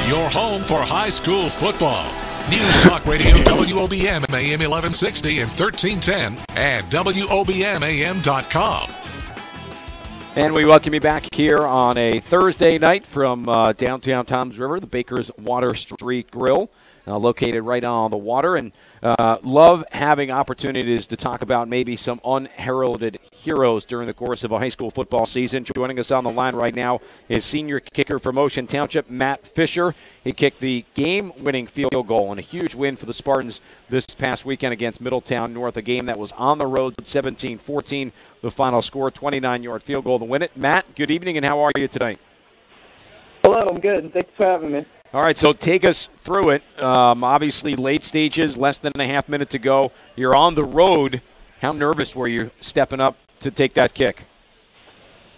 Your home for high school football. News Talk Radio WOBM AM 1160 and 1310 and WOBMAM.com. And we welcome you back here on a Thursday night from downtown Toms River, the Baker's Water Street Grill, located right on the water. And love having opportunities to talk about maybe some unheralded heroes during the course of a high school football season. Joining us on the line right now is senior kicker from Ocean Township, Matt Fisher. He kicked the game-winning field goal in a huge win for the Spartans this past weekend against Middletown North, a game that was on the road, 17-14. The final score, 29-yard field goal to win it. Matt, good evening, and how are you tonight? Hello, I'm good. Thanks for having me. All right, so take us through it. Obviously, late stages, less than a half minute to go. You're on the road. How nervous were you stepping up to take that kick?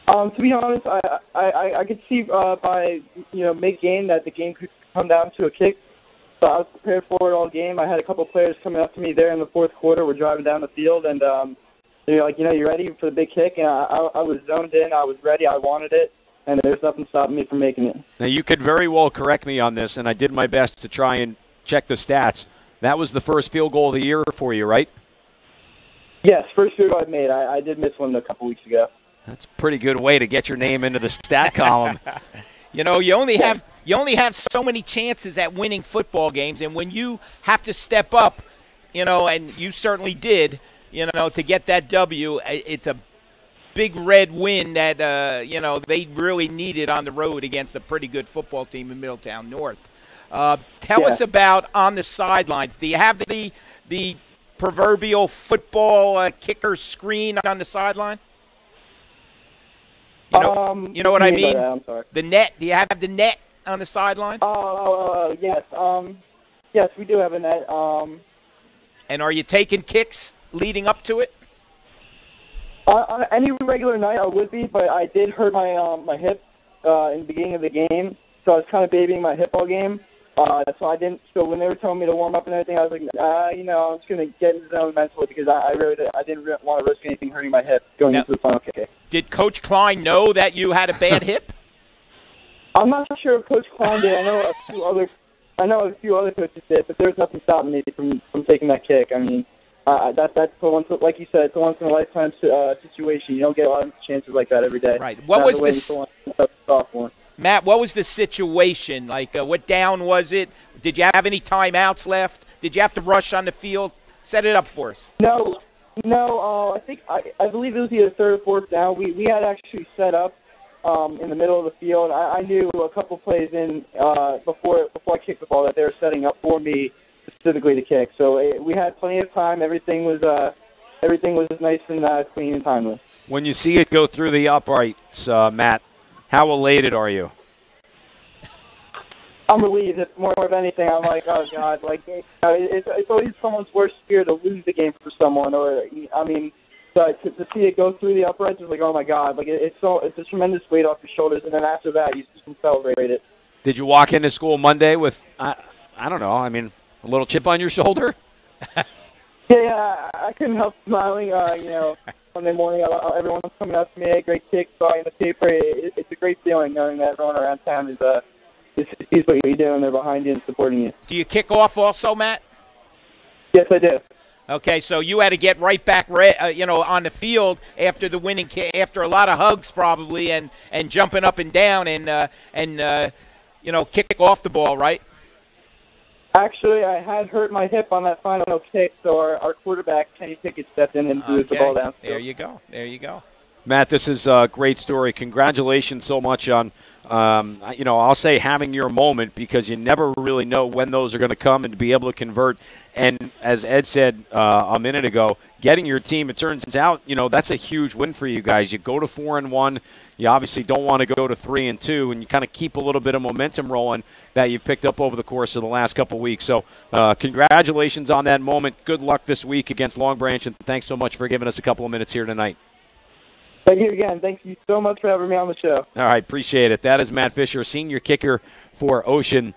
To be honest, I could see by mid-game that the game could come down to a kick. So I was prepared for it all game. I had a couple of players coming up to me there in the fourth quarter. We're driving down the field, and they're like, you ready for the big kick? And I was zoned in. I was ready. I wanted it. And there's nothing stopping me from making it. Now, you could very well correct me on this, and I did my best to try and check the stats. That was the first field goal of the year for you, right? Yes, first field goal I've made. I did miss one a couple weeks ago. That's a pretty good way to get your name into the stat column. You only have so many chances at winning football games, and when you have to step up, and you certainly did, to get that W, it's a big red win that they really needed on the road against a pretty good football team in Middletown North. Tell us about on the sidelines. Do you have the proverbial football kicker screen on the sideline? You know what I mean? I'm sorry. The net. Do you have the net on the sideline? Yes. Yes, we do have a net. And are you taking kicks leading up to it? On any regular night, I would be, but I did hurt my hip in the beginning of the game, so I was kind of babying my hip all game. So I didn't. So when they were telling me to warm up and everything, I was like, I'm just gonna get in the zone mentally because I didn't want to risk anything hurting my hip going into the final kick. Did Coach Klein know that you had a bad hip? I'm not sure if Coach Klein did. I know a few other coaches did, but there's nothing stopping me from taking that kick. I mean. That's the once, like you said, it's a once in a lifetime situation. You don't get a lot of chances like that every day. Right. What was this, Matt? What was the situation? Like, what down was it? Did you have any timeouts left? Did you have to rush on the field? Set it up for us. No. I believe it was either third or fourth down. We had actually set up in the middle of the field. I knew a couple plays in before I kicked the ball that they were setting up for me specifically to kick. So we had plenty of time. Everything was nice and clean and timely. When you see it go through the uprights, Matt, how elated are you? I'm relieved. It's more of anything. I'm like, oh God, like it's always someone's worst fear to lose the game for someone, or to see it go through the uprights is like, oh my God, like it's a tremendous weight off your shoulders, and then after that you just can celebrate it. Did you walk into school Monday with I don't know, a little chip on your shoulder? Yeah, I couldn't help smiling. Monday morning, everyone was coming up to me. Hey, great kick, saw you in the paper. It's a great feeling knowing that everyone around town sees what you're doing. They're behind you and supporting you. Do you kick off also, Matt? Yes, I do. Okay, so you had to get right back, on the field after the winning kick, after a lot of hugs probably, and jumping up and down and kick off the ball, right? Actually, I had hurt my hip on that final kick, so our quarterback, Kenny Pickett, stepped in and threw the ball down. There you go. Matt, this is a great story. Congratulations so much on, I'll say having your moment, because you never really know when those are going to come, and to be able to convert. And as Ed said a minute ago, getting your team, it turns out, that's a huge win for you guys. You go to 4-1. You obviously don't want to go to 3-2, and you kind of keep a little bit of momentum rolling that you've picked up over the course of the last couple of weeks. So congratulations on that moment. Good luck this week against Long Branch, and thanks so much for giving us a couple of minutes here tonight. Thank you again. Thank you so much for having me on the show. All right, appreciate it. That is Matt Fisher, senior kicker for Ocean.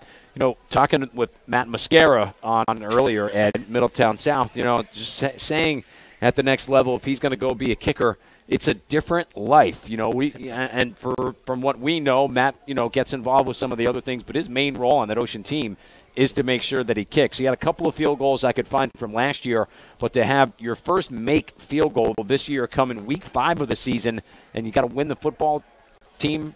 Talking with Matt Mascara on earlier at Middletown South, just saying at the next level, if he's going to go be a kicker it's a different life. And from what we know, Matt, gets involved with some of the other things, but his main role on that Ocean team is to make sure that he kicks. He had a couple of field goals I could find from last year, but to have your first make field goal this year come in week 5 of the season, and you got to win the football game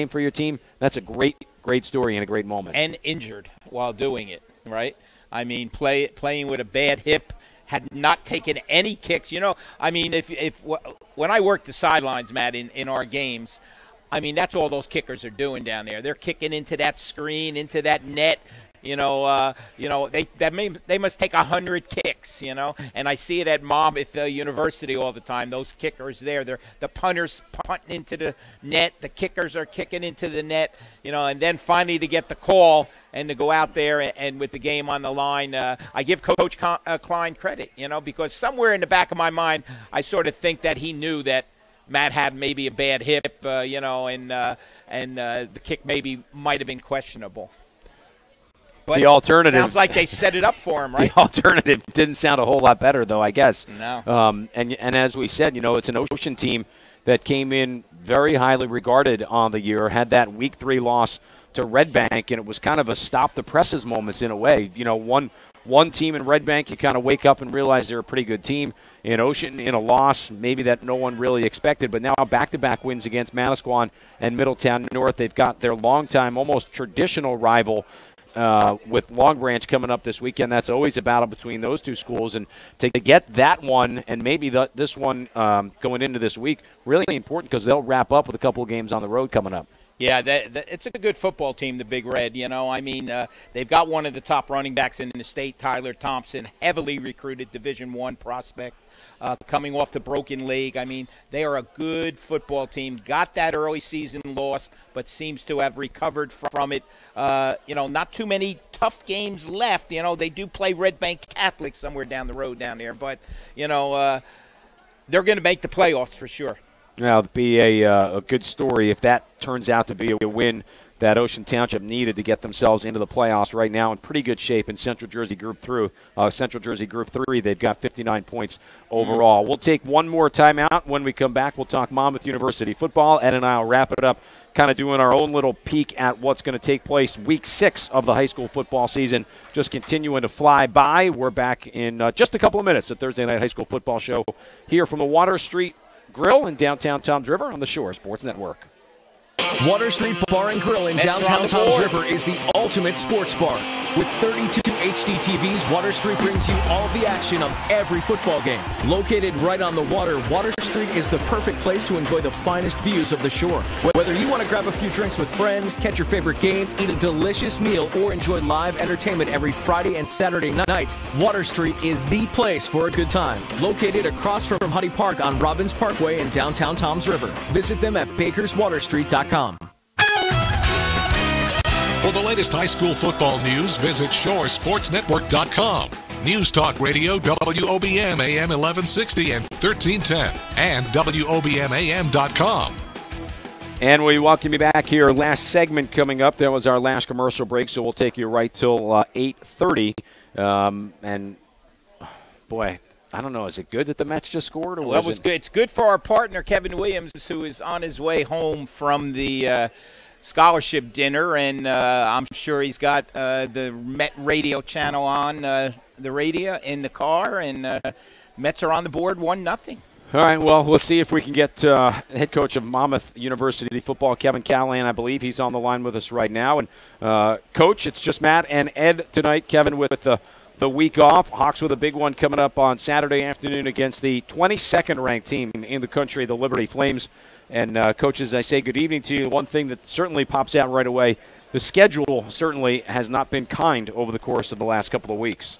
for your team, that's a great story and a great moment. And injured while doing it, right? I mean, playing with a bad hip, had not taken any kicks. I mean, when I worked the sidelines, Matt, in our games, I mean, that's all those kickers are doing down there. They're kicking into that screen, into that net. They must take 100 kicks, and I see it at Monmouth University all the time. Those kickers there, the punters punting into the net, the kickers are kicking into the net, and then finally to get the call and to go out there and with the game on the line, I give Coach Klein credit, because somewhere in the back of my mind, I sort of think that he knew that Matt had maybe a bad hip, and the kick maybe might have been questionable. But the alternative sounds like they set it up for him, right? The alternative didn't sound a whole lot better, though, I guess. No. And as we said, it's an Ocean team that came in very highly regarded on the year, had that Week 3 loss to Red Bank, and it was kind of a stop the presses moments in a way. One team in Red Bank, you kind of wake up and realize they're a pretty good team. In Ocean, in a loss, maybe that no one really expected, but now back-to-back wins against Manasquan and Middletown North. They've got their longtime, almost traditional rival with Long Branch coming up this weekend. That's always a battle between those two schools, and to get that one and maybe this one going into this week, really important because they'll wrap up with a couple of games on the road coming up. Yeah, it's a good football team, the Big Red. I mean, they've got one of the top running backs in the state, Tyler Thompson, heavily recruited Division I prospect, coming off the broken leg. I mean, they are a good football team. Got that early season loss, but seems to have recovered from it. Not too many tough games left. They do play Red Bank Catholic somewhere down the road down there, but they're going to make the playoffs for sure. Now, it'd be a good story if that turns out to be a win that Ocean Township needed to get themselves into the playoffs right now in pretty good shape in Central Jersey Group 3. They've got 59 points overall. We'll take one more timeout. When we come back, we'll talk Monmouth University football. Ed and I will wrap it up, kind of doing our own little peek at what's going to take place Week 6 of the high school football season. Just continuing to fly by. We're back in just a couple of minutes. The Thursday Night High School Football Show here from the Water Street Grill in downtown Toms River on the Shore Sports Network. Water Street Bar and Grill in downtown Toms River is the ultimate sports bar. With 32 HD TVs, Water Street brings you all the action of every football game. Located right on the water, Water Street is the perfect place to enjoy the finest views of the shore. Whether you want to grab a few drinks with friends, catch your favorite game, eat a delicious meal, or enjoy live entertainment every Friday and Saturday nights, Water Street is the place for a good time. Located across from Huddy Park on Robbins Parkway in downtown Toms River. Visit them at bakerswaterstreet.com. For the latest high school football news, visit shoresportsnetwork.com. News Talk Radio, WOBM AM 1160 and 1310, and WOBMAM.com. And we welcome you back here. Last segment coming up. That was our last commercial break, so we'll take you right till 8:30. And, boy, I don't know. Is it good that the Mets just scored? Or was it good? It's good for our partner, Kevin Williams, who is on his way home from the scholarship dinner, and I'm sure he's got the Met radio channel on the radio in the car, and Mets are on the board 1-0. All right, well, let's see if we can get head coach of Monmouth University football, Kevin Callahan. I believe he's on the line with us right now. And, Coach, it's just Matt and Ed tonight. Kevin with the week off. Hawks with a big one coming up on Saturday afternoon against the 22nd ranked team in the country, the Liberty Flames. And, coaches, I say good evening to you. One thing that certainly pops out right away, the schedule certainly has not been kind over the course of the last couple of weeks.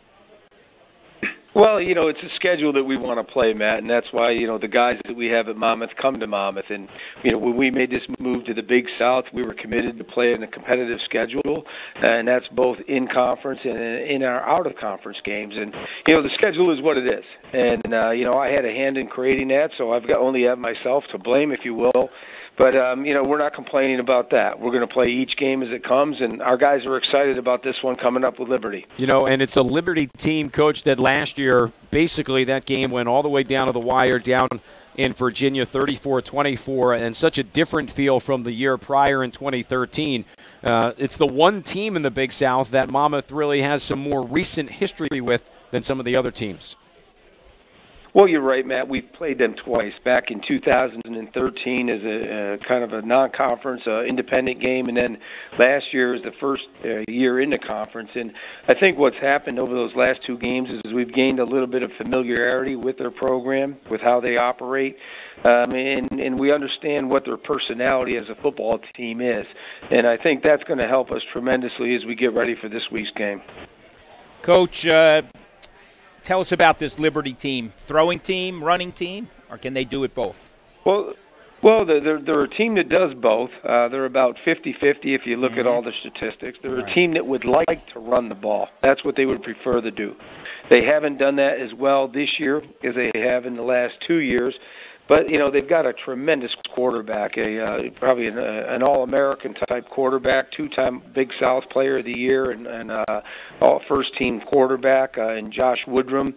Well, it's a schedule that we want to play, Matt, and that's why, the guys that we have at Monmouth come to Monmouth. And, when we made this move to the Big South, we were committed to playing a competitive schedule, and that's both in conference and in our out-of-conference games. And, the schedule is what it is. And, I had a hand in creating that, so I've only have myself to blame, if you will. But, we're not complaining about that. We're going to play each game as it comes, and our guys are excited about this one coming up with Liberty. And it's a Liberty team, Coach, that last year, basically that game went all the way down to the wire, down in Virginia, 34-24, and such a different feel from the year prior in 2013. It's the one team in the Big South that Monmouth really has some more recent history with than some of the other teams. Well, you're right, Matt. We've played them twice, back in 2013 as a kind of a non-conference independent game, and then last year is the first year in the conference. And I think what's happened over those last two games is we've gained a little bit of familiarity with their program, with how they operate, and we understand what their personality as a football team is. And I think that's going to help us tremendously as we get ready for this week's game. Coach, tell us about this Liberty team. Throwing team, running team, or can they do it both? Well, they're a team that does both. They're about 50-50 if you look at all the statistics. They're a team that would like to run the ball. That's what they would prefer to do. They haven't done that as well this year as they have in the last 2 years. But, you know, they've got a tremendous quarterback, probably an All-American type quarterback, two-time Big South Player of the Year, and all-first-team quarterback in Josh Woodrum.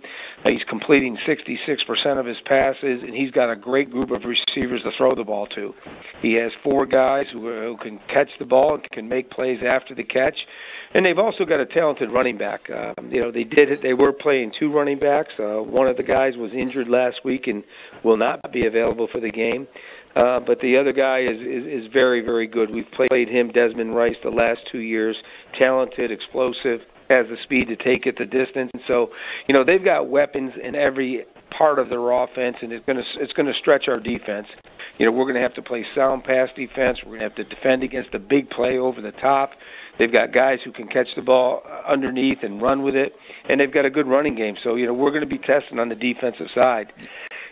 He's completing 66% of his passes, and he's got a great group of receivers to throw the ball to. He has four guys who can catch the ball and can make plays after the catch. And they've also got a talented running back. You know, they were playing two running backs. One of the guys was injured last week and will not be available for the game. But the other guy is very, very good. We've played him, Desmond Rice, the last 2 years. Talented, explosive, has the speed to take it the distance. So, you know, they've got weapons in every part of their offense, and it's going to stretch our defense. You know, we're going to have to play sound pass defense. We're going to have to defend against a big play over the top. They've got guys who can catch the ball underneath and run with it, and they've got a good running game. So, you know, we're going to be testing on the defensive side.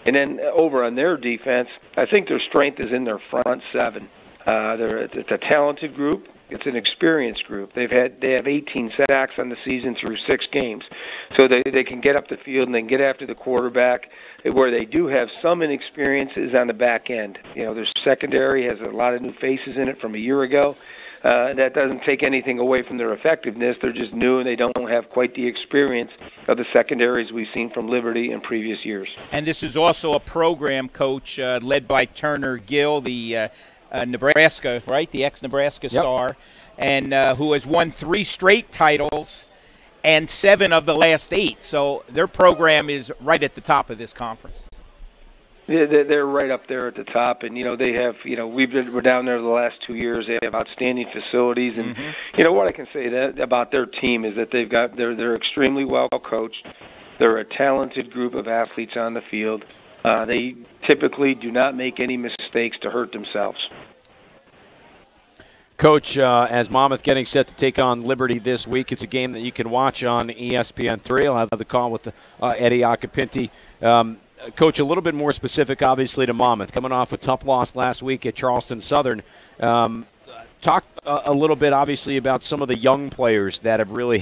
And then over on their defense, I think their strength is in their front seven. It's a talented group. It's an experienced group. They have 18 sacks on the season through 6 games. So they can get up the field and they can get after the quarterback. Where they do have some inexperience is on the back end. You know, their secondary has a lot of new faces in it from a year ago. That doesn't take anything away from their effectiveness. They're just new, and they don't have quite the experience of the secondaries we've seen from Liberty in previous years. And this is also a program, Coach, led by Turner Gill, the Nebraska, right, the ex-Nebraska star, and who has won 3 straight titles and 7 of the last 8. So their program is right at the top of this conference. Yeah, they're right up there at the top, and you know they have. You know, we're down there the last 2 years. They have outstanding facilities, and you know what I can say about their team is that they're extremely well coached. They're a talented group of athletes on the field. They typically do not make any mistakes to hurt themselves. Coach, as Monmouth getting set to take on Liberty this week, it's a game that you can watch on ESPN3. I'll have the call with Eddie Acapinti. Coach, a little bit more specific, obviously, to Monmouth. Coming off a tough loss last week at Charleston Southern. Talk a little bit, obviously, about some of the young players that have really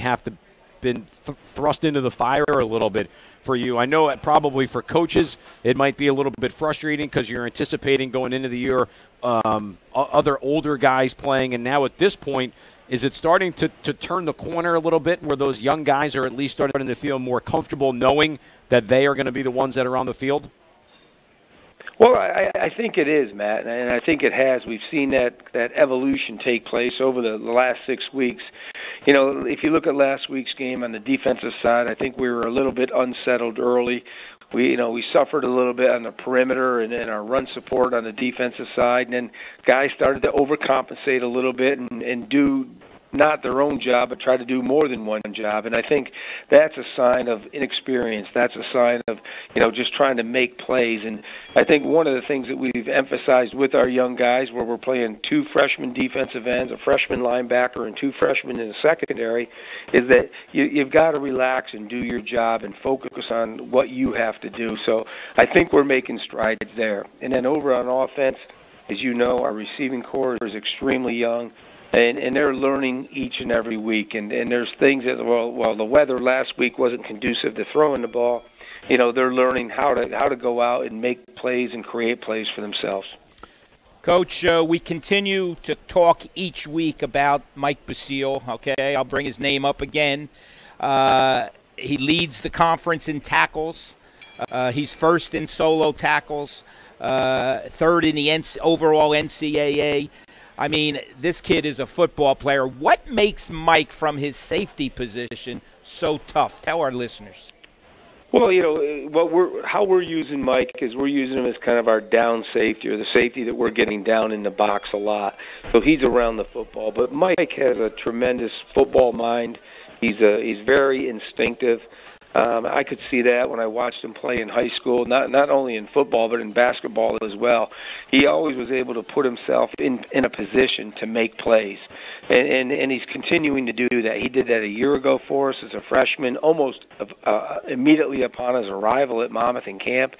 been thrust into the fire a little bit for you. I know probably for coaches it might be a little bit frustrating because you're anticipating going into the year other older guys playing, and now at this point, is it starting to turn the corner a little bit where those young guys are at least starting to feel more comfortable knowing that they are going to be the ones that are on the field? Well, I think it is, Matt, and I think it has. We've seen that evolution take place over the last 6 weeks. You know, if you look at last week's game on the defensive side, I think we were a little bit unsettled early. We suffered a little bit on the perimeter and our run support on the defensive side, and then guys started to overcompensate a little bit and do not their own job, but try to do more than one job. And I think that's a sign of inexperience. That's a sign of, you know, just trying to make plays. And I think one of the things that we've emphasized with our young guys, where we're playing 2 freshman defensive ends, a freshman linebacker, and 2 freshmen in the secondary, is that you've got to relax and do your job and focus on what you have to do. So I think we're making strides there. And then over on offense, as you know, our receiving corps is extremely young. And they're learning each and every week. And there's things that, while the weather last week wasn't conducive to throwing the ball, you know, they're learning how to go out and make plays and create plays for themselves. Coach, we continue to talk each week about Mike Basile, okay? I'll bring his name up again. He leads the conference in tackles. He's first in solo tackles, third in the overall NCAA. I mean, this kid is a football player. What makes Mike from his safety position so tough? Tell our listeners. Well, how we're using Mike is we're using him as kind of our down safety, or the safety that we're getting down in the box a lot. So he's around the football. But Mike has a tremendous football mind. He's very instinctive. I could see that when I watched him play in high school, not only in football but in basketball as well. He always was able to put himself in a position to make plays, and he's continuing to do that. He did that a year ago for us as a freshman, almost immediately upon his arrival at Monmouth in camp,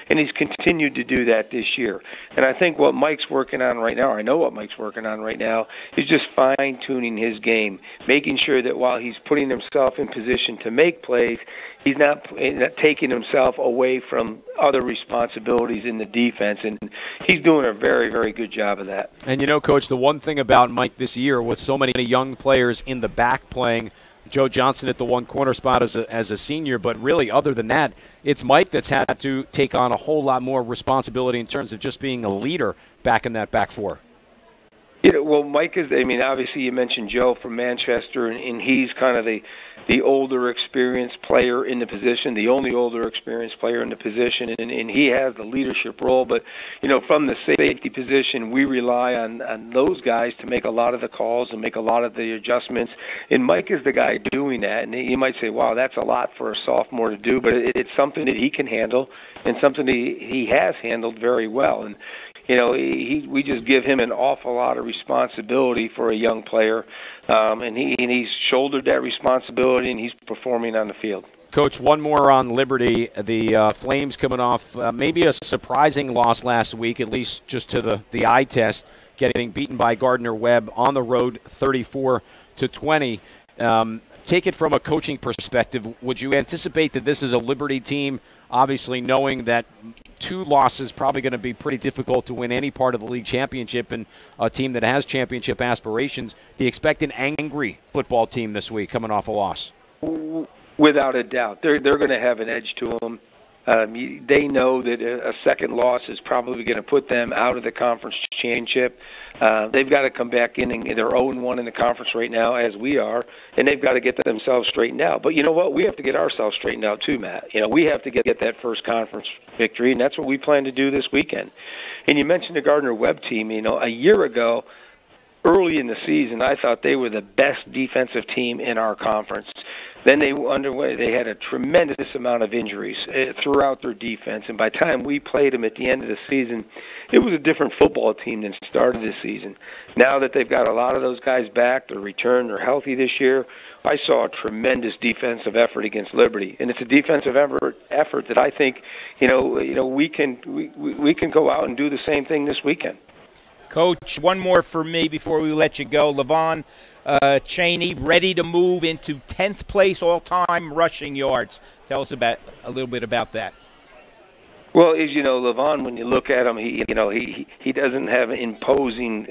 and he's continued to do that this year. And I think what Mike's working on right now, I know what Mike's working on right now, is just fine-tuning his game, making sure that while he's putting himself in position to make plays, he's not taking himself away from other responsibilities in the defense, and he's doing a very, very good job of that. And Coach, the one thing about Mike this year, with so many young players in the back playing, Joe Johnson at the one corner spot as a senior, but really other than that, it's Mike that's had to take on a whole lot more responsibility in terms of just being a leader back in that back four. Well, Mike is, obviously you mentioned Joe from Manchester, and he's kind of the older, experienced player in the position, the only older, experienced player in the position, and he has the leadership role. But, from the safety position, we rely on those guys to make a lot of the calls and make a lot of the adjustments, and Mike is the guy doing that. And you might say, wow, that's a lot for a sophomore to do, but it's something that he can handle and something that he has handled very well. And we just give him an awful lot of responsibility for a young player, and he's shouldered that responsibility, and he's performing on the field. Coach, one more on Liberty. The Flames coming off maybe a surprising loss last week, at least just to the eye test, getting beaten by Gardner-Webb on the road 34-20. Take it from a coaching perspective. Would you anticipate that this is a Liberty team, obviously knowing that 2 losses probably going to be pretty difficult to win any part of the league championship, and a team that has championship aspirations? Do you expect an angry football team this week coming off a loss? Without a doubt. They're going to have an edge to them. They know that a second loss is probably going to put them out of the conference championship. They've got to come back in, and they're 0-1 in the conference right now, as we are, and they've got to get themselves straightened out. But you know what? We have to get ourselves straightened out too, Matt. We have to get that first conference victory, and that's what we plan to do this weekend. And you mentioned the Gardner-Webb team. A year ago, early in the season, I thought they were the best defensive team in our conference. Then they had a tremendous amount of injuries throughout their defense, and by the time we played them at the end of the season, it was a different football team than started the season. Now that they've got a lot of those guys back, they're returned, they're healthy this year, I saw a tremendous defensive effort against Liberty, and it's a defensive effort that I think we can go out and do the same thing this weekend. Coach, one more for me before we let you go. Levon Chaney ready to move into 10th place all-time rushing yards. Tell us a little bit about that. Well, as you know, Levon, when you look at him, he doesn't have imposing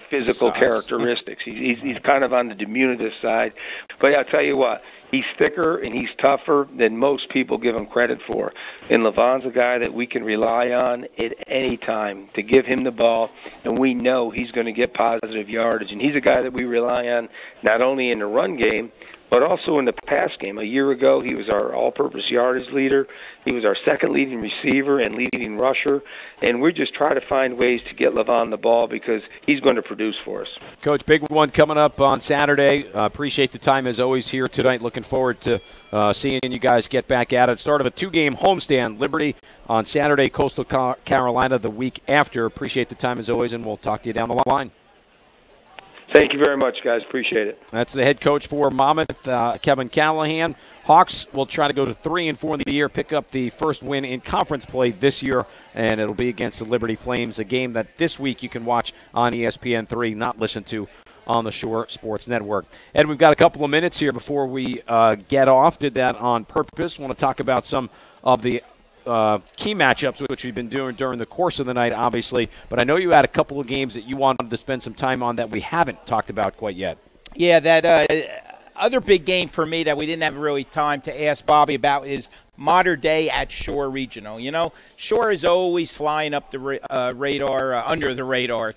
physical characteristics. He's kind of on the diminutive side. But I'll tell you what, he's thicker and he's tougher than most people give him credit for. And Levon's a guy that we can rely on at any time to give him the ball, and we know he's going to get positive yardage. And he's a guy that we rely on not only in the run game, but also in the pass game. A year ago, he was our all-purpose yardage leader. He was our second leading receiver and leading rusher. And we're just trying to find ways to get Levon the ball because he's going to produce for us. Coach, big one coming up on Saturday. Appreciate the time as always here tonight. Looking forward to seeing you guys get back at it. Start of a 2-game homestand. Liberty on Saturday, Coastal Carolina the week after. Appreciate the time as always, and we'll talk to you down the line. Thank you very much, guys. Appreciate it. That's the head coach for Monmouth, Kevin Callahan. Hawks will try to go to 3-4 in the year, pick up the first win in conference play this year, and it'll be against the Liberty Flames, a game that this week you can watch on ESPN3, not listen to on the Shore Sports Network. Ed, we've got a couple of minutes here before we get off. Did that on purpose. Want to talk about some of the key matchups, which we've been doing during the course of the night, obviously. But I know you had a couple of games that you wanted to spend some time on that we haven't talked about quite yet. Yeah, that other big game for me that we didn't have really time to ask Bobby about is Modern Day at Shore Regional. You know, Shore is always flying up the radar, under the radar,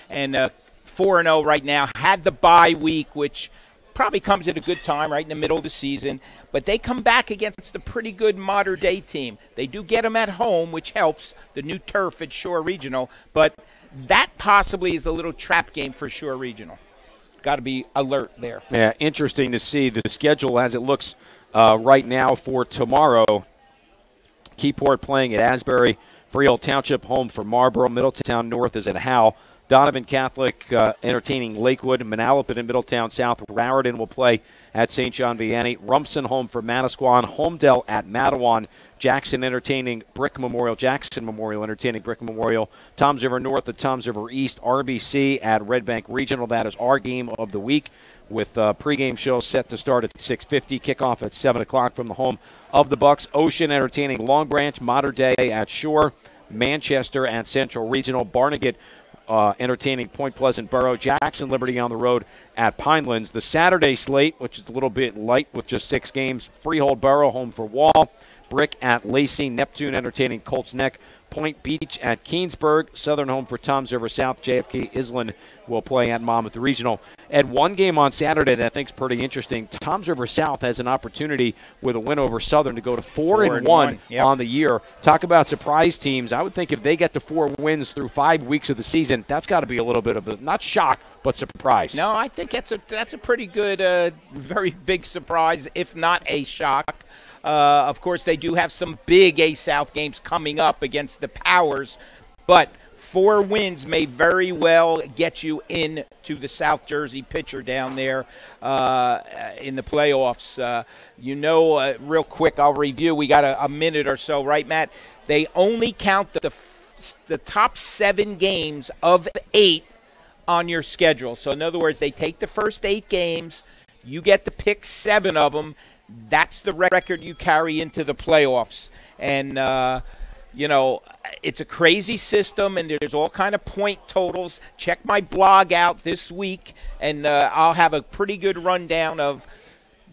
and 4-0 right now. Had the bye week, which probably comes at a good time right in the middle of the season, but they come back against a pretty good Modern Day team. They do get them at home, which helps, the new turf at Shore Regional, but that possibly is a little trap game for Shore Regional. Got to be alert there. Yeah, interesting to see the schedule as it looks right now for tomorrow. Keyport playing at Asbury, Freehold Township home for Marlboro, Middletown North is at Howell. Donovan Catholic entertaining Lakewood. Manalapan and Middletown South. Raritan will play at St. John Vianney. Rumson home for Manasquan. Homedale at Matawan. Jackson entertaining Brick Memorial. Jackson Memorial entertaining Brick Memorial. Toms River North at Toms River East. RBC at Red Bank Regional. That is our game of the week, with pregame show set to start at 6:50. Kickoff at 7 o'clock from the home of the Bucks. Ocean entertaining Long Branch. Modern Day at Shore. Manchester at Central Regional. Barnegat entertaining Point Pleasant Borough. Jackson Liberty on the road at Pinelands. The Saturday slate, which is a little bit light with just 6 games. Freehold Borough home for Wall. Brick at Lacey. Neptune entertaining Colts Neck. Point Beach at Keensburg. Southern home for Toms River South. JFK Island will play at Monmouth Regional. And one game on Saturday that I think is pretty interesting. Toms River South has an opportunity with a win over Southern to go to 4-1 Yep. on the year. Talk about surprise teams. I would think if they get to 4 wins through 5 weeks of the season, that's got to be a little bit of a, not shock, but surprise. No, I think that's a pretty good, very big surprise, if not a shock. Of course, they do have some big A-South games coming up against the Powers, but 4 wins may very well get you into the South Jersey picture down there in the playoffs. Real quick, I'll review. We got a minute or so, right, Matt? They only count the top 7 games of 8 on your schedule. So, in other words, they take the first 8 games. You get to pick 7 of them. That's the record you carry into the playoffs. And, it's a crazy system, and there's all kind of point totals. Check my blog out this week, and I'll have a pretty good rundown of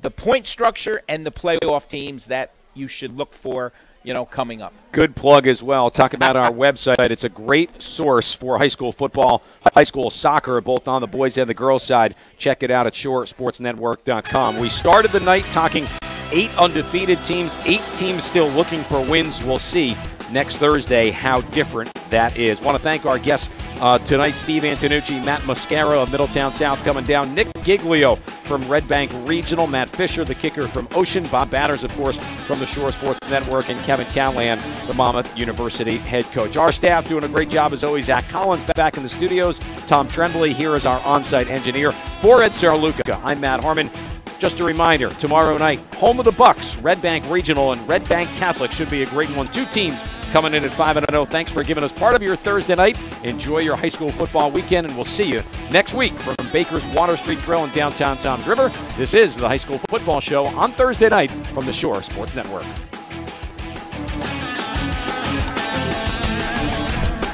the point structure and the playoff teams that you should look for, coming up. Good plug as well. Talk about our website. It's a great source for high school football, high school soccer, both on the boys and the girls side. Check it out at shoresportsnetwork.com. We started the night talking 8 undefeated teams, 8 teams still looking for wins. We'll see next Thursday how different that is. Want to thank our guests tonight, Steve Antonucci, Matt Mascara of Middletown South coming down, Nick Giglio from Red Bank Regional, Matt Fisher, the kicker from Ocean, Bob Batters, of course, from the Shore Sports Network, and Kevin Callahan, the Monmouth University head coach. Our staff doing a great job as always. Zach Collins back in the studios. Tom Tremblay here is our on-site engineer. For Ed Saraluca, I'm Matt Harmon. Just a reminder, tomorrow night, home of the Bucks, Red Bank Regional and Red Bank Catholic should be a great one. 2 teams coming in at 5-0. Thanks for giving us part of your Thursday night. Enjoy your high school football weekend, and we'll see you next week from Baker's Water Street Grill in downtown Toms River. This is the High School Football Show on Thursday night from the Shore Sports Network.